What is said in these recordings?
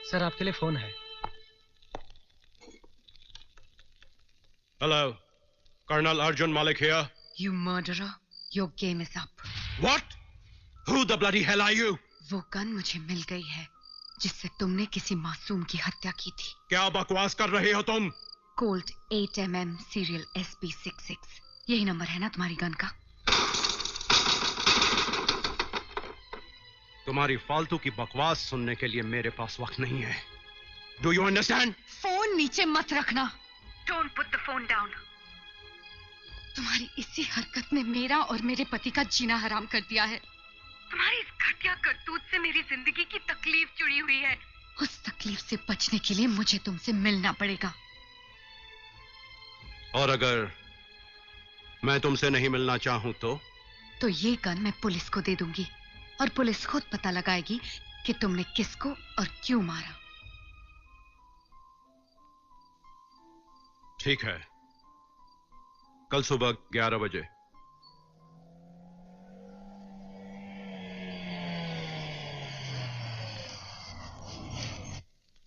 Sir आपके लिए phone है। Hello, colonel Arjun Malik here. You murderer, your game is up. What? Who the bloody hell are you? वो gun मुझे मिल गई है जिससे तुमने किसी मासूम की हत्या की थी। क्या बकवास कर रही हो तुम? कोल्ट 8mm सीरियल SP66, यही नंबर है ना तुम्हारी गन का? तुम्हारी फालतू की बकवास सुनने के लिए मेरे पास वक्त नहीं है। Do you understand? फोन नीचे मत रखना। Don't put the phone down. तुम्हारी इसी हरकत ने मेरा और मेरे पति का जीना हराम कर दिया है। तुम्हारी इस घटिया करतूत से मेरी जिंदगी की तकलीफ जुड़ी हुई है। उस तकलीफ से बचने के लिए मुझे तुमसे मिलना पड़ेगा। और अगर मैं तुमसे नहीं मिलना चाहूं तो ये गन मैं पुलिस को दे दूंगी और पुलिस खुद पता लगाएगी कि तुमने किसको और क्यों मारा। ठीक है, कल सुबह 11 बजे।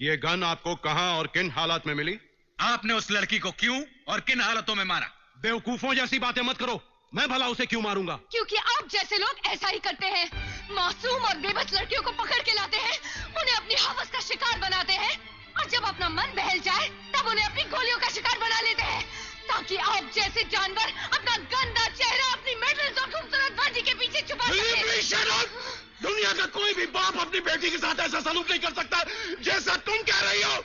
ये गन आपको कहां और किन हालात में मिली? आपने उस लड़की को क्यों और किन हालतों में मारा? बेवकूफों जैसी बातें मत करो। मैं भला उसे क्यों मारूंगा? क्योंकि आप जैसे लोग ऐसा ही करते हैं। मासूम और बेबस लड़कियों को पकड़ के लाते हैं, उन्हें अपनी हवस का शिकार बनाते हैं और जब अपना मन बहल जाए तब उन्हें अपनी गोलियों का शिकार बना लेते हैं, ताकि आप जैसे जानवर अपना गंदा चेहरा अपनी मेडल्स और खूबसूरत वर्दी के पीछे छुपा सकें। दुनिया का कोई भी बाप अपनी बेटी के साथ ऐसा सलूक नहीं कर सकता जैसा तुम कह रही हो।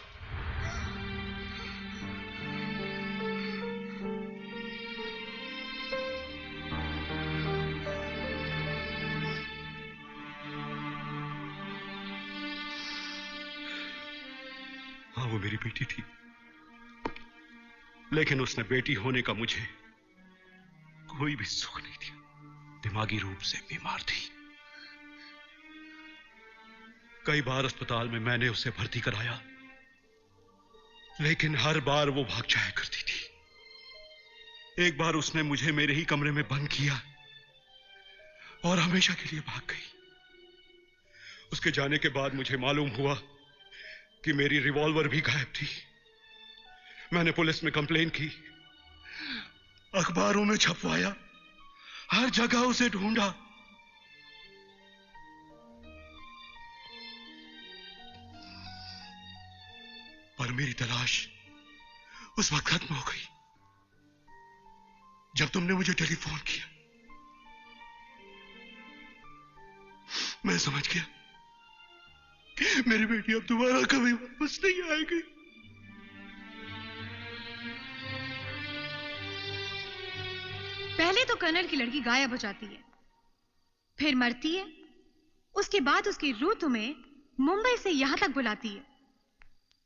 हाँ, वो मेरी बेटी थी, लेकिन उसने बेटी होने का मुझे कोई भी सुख नहीं दिया। दिमागी रूप से बीमार थी। कई बार अस्पताल में मैंने उसे भर्ती कराया, लेकिन हर बार वो भाग जाया करती थी। एक बार उसने मुझे मेरे ही कमरे में बंद किया और हमेशा के लिए भाग गई। उसके जाने के बाद मुझे मालूम हुआ कि मेरी रिवॉल्वर भी गायब थी। मैंने पुलिस में कंप्लेन की, अखबारों में छपवाया, हर जगह उसे ढूंढा। पर मेरी तलाश उस वक्त खत्म हो गई जब तुमने मुझे टेलीफोन किया। मैं समझ गया मेरी बेटी अब दोबारा कभी वापस नहीं आएगी। पहले तो कर्नल की लड़की गायब हो जाती है, फिर मरती है, उसके बाद उसकी रूह तुम्हें मुंबई से यहां तक बुलाती है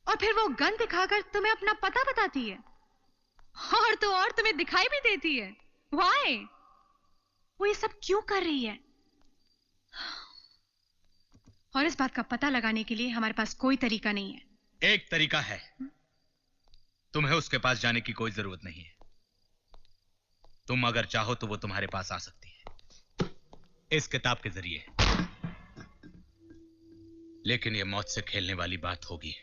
और फिर वो गन दिखाकर तुम्हें अपना पता बताती है और तो और तुम्हें दिखाई भी देती है। Why? वो ये सब क्यों कर रही है? और इस बात का पता लगाने के लिए हमारे पास कोई तरीका नहीं है। एक तरीका है, तुम्हें उसके पास जाने की कोई जरूरत नहीं है। तुम अगर चाहो तो वो तुम्हारे पास आ सकती है इस किताब के जरिए, लेकिन ये मौत से खेलने वाली बात होगी।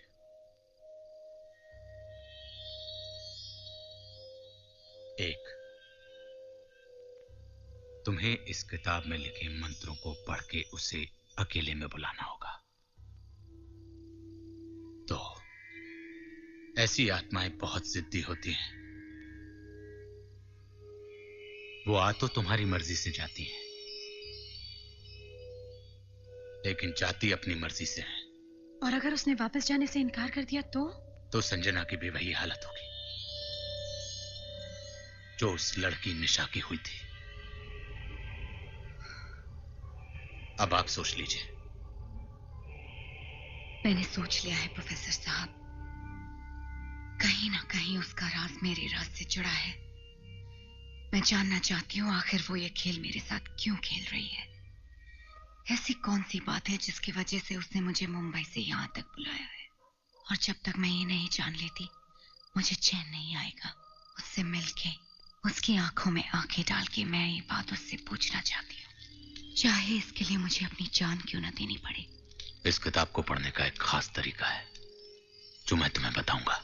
एक, तुम्हें इस किताब में लिखे मंत्रों को पढ़ के उसे अकेले में बुलाना होगा। तो ऐसी आत्माएं बहुत जिद्दी होती हैं, वो आ तो तुम्हारी मर्जी से जाती हैं, लेकिन जाती अपनी मर्जी से है। और अगर उसने वापस जाने से इनकार कर दिया तो संजना की भी वही हालत होगी जो उस लड़की निशा की हुई थी। अब आप सोच लीजिए। मैंने सोच लिया है प्रोफेसर साहब, कहीं ना कहीं उसका राज मेरे राज से जुड़ा है। मैं जानना चाहती हूँ आखिर वो ये खेल मेरे साथ क्यों खेल रही है। ऐसी कौन सी बात है जिसकी वजह से उसने मुझे मुंबई से यहां तक बुलाया है। और जब तक मैं ये नहीं जान लेती मुझे चैन नहीं आएगा। उससे मिलके, उसकी आंखों में आंखें डाल के मैं ये बात उससे पूछना चाहती हूँ, चाहे इसके लिए मुझे अपनी जान क्यों ना देनी पड़े। इस किताब को पढ़ने का एक खास तरीका है जो मैं तुम्हें बताऊंगा।